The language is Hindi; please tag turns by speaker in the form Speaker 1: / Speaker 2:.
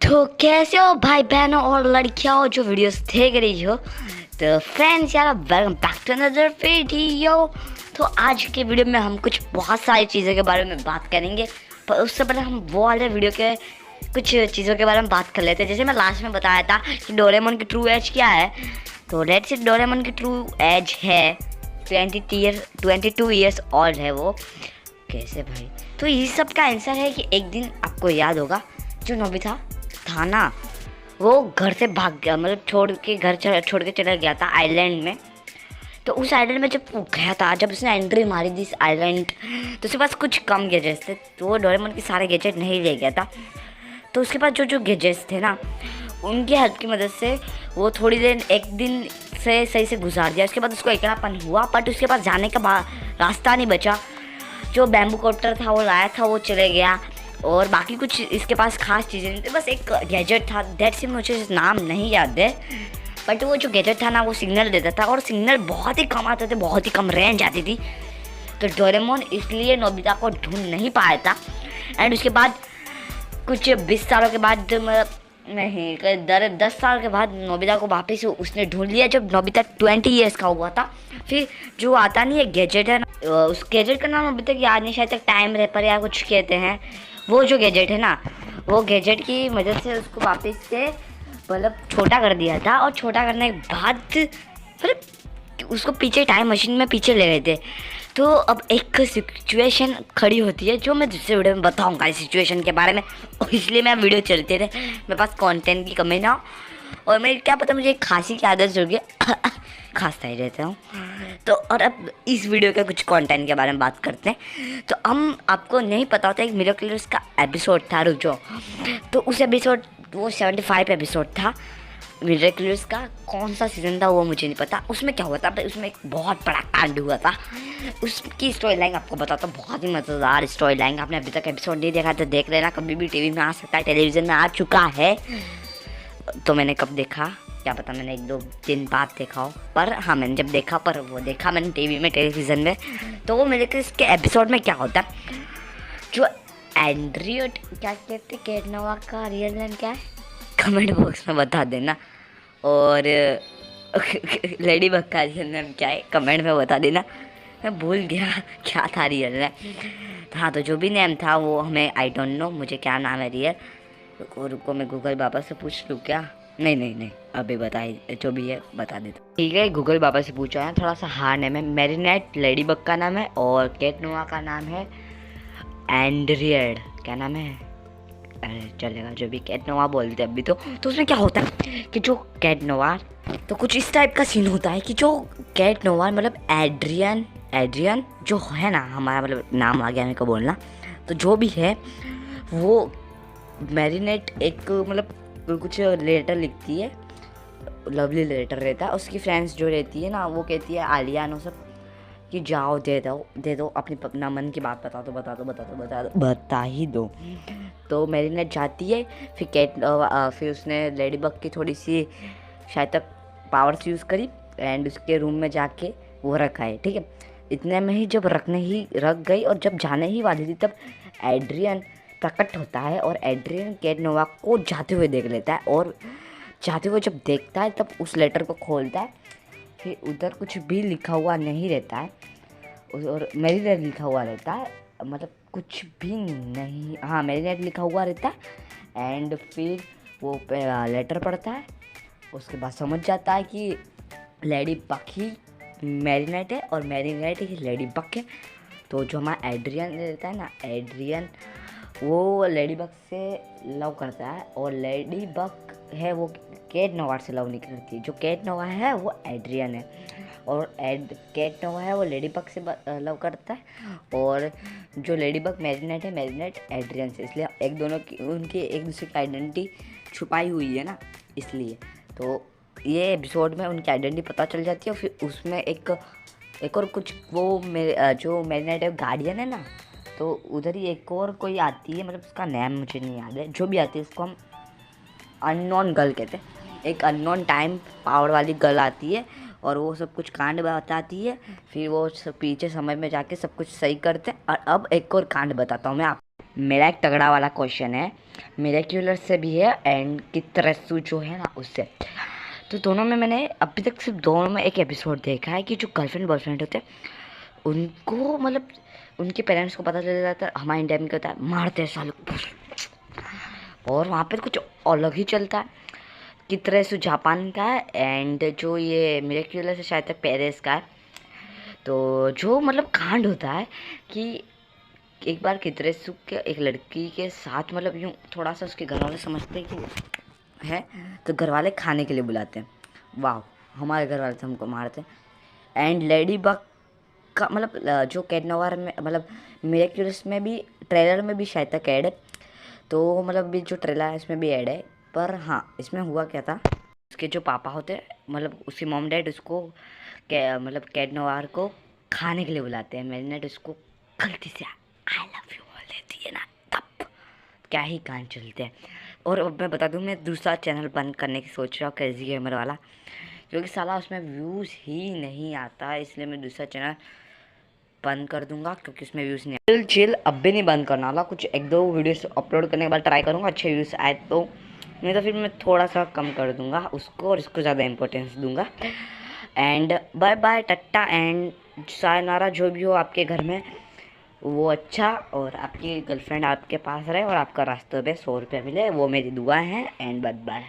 Speaker 1: तो कैसे हो भाई बहनों और लड़कियां जो वीडियोस देख रही हो। तो फ्रेंड्स यार, welcome back to another video. तो आज के वीडियो में हम कुछ बहुत सारी चीज़ों के बारे में बात करेंगे, पर उससे पहले हम वो वाले वीडियो के कुछ चीज़ों के बारे में बात कर लेते हैं। जैसे मैं लास्ट में बताया था कि डोरेमोन की ट्रू एज क्या है, तो लेट्स से डोरेमोन की ट्रू एज है 22 ईयर्स ओल्ड है वो। कैसे भाई? तो ये सब का आंसर है कि एक दिन आपको याद होगा जो नोबिता था ना, वो घर से भाग गया, मतलब छोड़ के चला गया था आइलैंड में। तो उस आइलैंड में जब वो गया था, जब उसने एंट्री मारी थी इस आइलैंड, तो उसके पास कुछ कम गैजेट्स थे, तो वो डोरेमोन के सारे गैजेट नहीं ले गया था। तो उसके पास जो गैजेट्स थे ना, उनकी हेल्प की मदद से वो थोड़ी देर एक दिन से सही से गुजार दिया। उसके बाद उसको अकेलापन हुआ, बट उसके पास जाने का रास्ता नहीं बचा। जो बैम्बू कॉप्टर था वो लाया था, वो चले गया, और बाकी कुछ इसके पास खास चीज़ें नहीं थी। बस एक गैजेट था, दैट से मुझे नाम नहीं याद है, बट वो जो गैजेट था ना, वो सिग्नल देता था, और सिग्नल बहुत ही कम आते थे, बहुत ही कम रेंज आती थी। तो डोरेमोन इसलिए नोबिता को ढूंढ नहीं पाया था। एंड उसके बाद कुछ 20 सालों के बाद, नहीं 10 साल के बाद नोबिता को वापस उसने ढूंढ लिया, जब नोबिता 20 ईयर्स का हुआ था। फिर जो आता नहीं है गैजेट है ना, उस गैजेट का नाम अभी तक याद नहीं, शायद तक टाइम रेपर या कुछ कहते हैं। वो जो गैजेट है ना, वो गैजेट की मदद से उसको वापस से मतलब छोटा कर दिया था, और छोटा करने के बाद मतलब उसको पीछे टाइम मशीन में पीछे ले गए थे। तो अब एक सिचुएशन खड़ी होती है जो मैं दूसरे वीडियो में बताऊंगा इस सिचुएशन के बारे में, और इसलिए मैं वीडियो चलते रहे, मेरे पास कंटेंट की कमी ना हो। और मैं क्या पता, मुझे खांसी की आदत जुड़ गई, खांसता ही रहता हूँ। तो और अब इस वीडियो के कुछ कंटेंट के बारे में बात करते हैं। तो हम आपको नहीं पता होता, एक मिरेकलर्स का एपिसोड था, रुक जाओ, तो उस एपिसोड वो 75 एपिसोड था मिरेकलर्स का। कौन सा सीज़न था वो मुझे नहीं पता। उसमें क्या हुआ था, उसमें एक बहुत बड़ा कांड हुआ था। उसकी स्टोरी लाइन आपको बताता हूँ, बहुत ही मज़ेदार स्टोरी लाइन। आपने अभी तक एपिसोड नहीं देखा तो देख लेना, कभी भी टीवी में आ सकता है, टेलीविज़न में आ चुका है। तो मैंने कब देखा क्या पता, मैंने 1-2 दिन बाद देखा हो, पर हाँ मैंने जब देखा, पर वो देखा मैंने टीवी में, टेलीविज़न में। तो वो मेरे को इसके एपिसोड में क्या होता है, जो एंड्रियोट क्या कहते कैटनोवा का रियल नेम क्या है, कमेंट बॉक्स में बता देना। और लेडी बग का रियल नेम क्या है, कमेंट में बता देना। मैं भूल गया क्या था रियल नेम। हाँ, तो जो भी नेम था वो हमें, आई डोंट नो मुझे क्या नाम है रियल। रुको मैं गूगल बाबा से पूछ लूँ क्या? नहीं अभी बताइए, जो भी है बता देता। ठीक है, गूगल बाबा से पूछा है, थोड़ा सा हार्ड नेम है। मैरीनेट लेडी बग का नाम है, और कैटनोवा का नाम है एंड्रियड। क्या नाम है? अरे चलेगा, जो भी कैटनोवा बोलते हैं अभी। तो उसमें क्या होता है कि जो कैटनोवा, तो कुछ इस टाइप का सीन होता है कि जो कैटनोवा मतलब एड्रियन जो है ना, हमारा मतलब नाम आ गया मेरे को बोलना, तो जो भी है वो मैरीनेट एक मतलब कुछ लेटर लिखती है, लवली लेटर रहता है। उसकी फ्रेंड्स जो रहती है ना, वो कहती है आलिया नो सब कि जाओ दे दो अपनी अपना मन की बात बता ही दो। तो मैरीनेट जाती है, फिर उसने लेडी बग की थोड़ी सी शायद तक पावर्स यूज़ करी, एंड उसके रूम में जाके वो रखा है। ठीक है, इतने में ही जब रख गई, और जब जाने ही वाली थी, तब एड्रियन प्रकट होता है, और एड्रियन कैटनोवा को जाते हुए देख लेता है, और जाते हुए जब देखता है तब उस लेटर को खोलता है। फिर उधर कुछ भी लिखा हुआ नहीं रहता है, और मैरीनेट लिखा हुआ रहता है, मतलब कुछ भी नहीं, हाँ मैरीनेट लिखा हुआ रहता है। एंड फिर वो लेटर पढ़ता है, उसके बाद समझ जाता है कि लेडी बग ही मैरीनेट है, और मैरीनेट ही लेडी बग है। तो जो हमारा एड्रियन रहता है ना, एड्रियन वो लेडी बग से लव करता है, और लेडी बग है वो कैटनोवा से लव नहीं करती। जो कैटनोवा है वो एड्रियन है, और कैटनोवा है वो लेडी बग से लव करता है, और जो लेडी बग मैरीनेट है, मैरीनेट एड्रियन से। इसलिए उनकी एक दूसरे की आइडेंटिटी छुपाई हुई है ना, इसलिए। तो ये एपिसोड में उनकी आइडेंटिटी पता चल जाती है। और फिर उसमें एक और कुछ वो जो मैरीनेट है गार्डियन है ना, तो उधर ही एक और कोई आती है, मतलब उसका नाम मुझे नहीं याद है, जो भी आती है उसको हम अननोन गर्ल कहते हैं। एक अननोन टाइम पावर वाली गर्ल आती है, और वो सब कुछ कांड बताती है। फिर वो सब पीछे समय में जाके सब कुछ सही करते हैं। और अब एक और कांड बताता हूँ मैं आप। मेरा एक तगड़ा वाला क्वेश्चन है, मिरेक्युलर से भी है एंड कितरेसु जो है ना उससे। तो दोनों में मैंने अभी तक सिर्फ दोनों में एक एपिसोड देखा है कि जो गर्लफ्रेंड बॉयफ्रेंड होते हैं उनको मतलब उनके पेरेंट्स को पता चल जाता है, हमारे इंडिया में क्या होता है, मारते हैं सालों, और वहाँ पे कुछ अलग ही चलता है। कितरेसु जापान का है एंड जो ये मिरेक्युलर से शायद तक पेरिस का है। तो जो मतलब कांड होता है कि एक बार कितरेसु के एक लड़की के साथ मतलब यूँ थोड़ा सा उसके घर वाले समझते हैं कि है, तो घर वाले खाने के लिए बुलाते हैं। वाह, हमारे घर वाले तो हमको मारते हैं। एंड लेडी बग का मतलब जो कैट नोवार में मतलब मिरेक्युलस में भी ट्रेलर में भी शायद तक ऐड है, तो मतलब अभी जो ट्रेलर है इसमें भी ऐड है। पर हाँ, इसमें हुआ क्या था, उसके जो पापा होते हैं मतलब उसकी मॉम डैड उसको मतलब कैट नोवार को खाने के लिए बुलाते हैं। मैरिनेट उसको गलती से आई लव यू बोल देती है ना, तब क्या ही कान चलते हैं। और अब मैं बता दूं, मैं दूसरा चैनल बंद करने की सोच रहा हूँ, क्रेजी गेमर वाला, क्योंकि साला उसमें व्यूज़ ही नहीं आता, इसलिए मैं दूसरा चैनल बंद कर दूंगा क्योंकि उसमें व्यूज़ नहीं। चिल अब भी नहीं बंद करना वाला, कुछ एक दो वीडियोस अपलोड करने के बाद ट्राई करूँगा, अच्छे व्यूज़ आए तो, नहीं तो फिर मैं थोड़ा सा कम कर दूंगा उसको और इसको ज़्यादा इंपॉर्टेंस दूंगा। And bye bye tata and sayonara, जो भी हो आपके घर में वो अच्छा, और आपकी गर्लफ्रेंड आपके पास रहे और आपका रास्ते पे 100 रुपये मिले, वो मेरी दुआ है। And bye bye.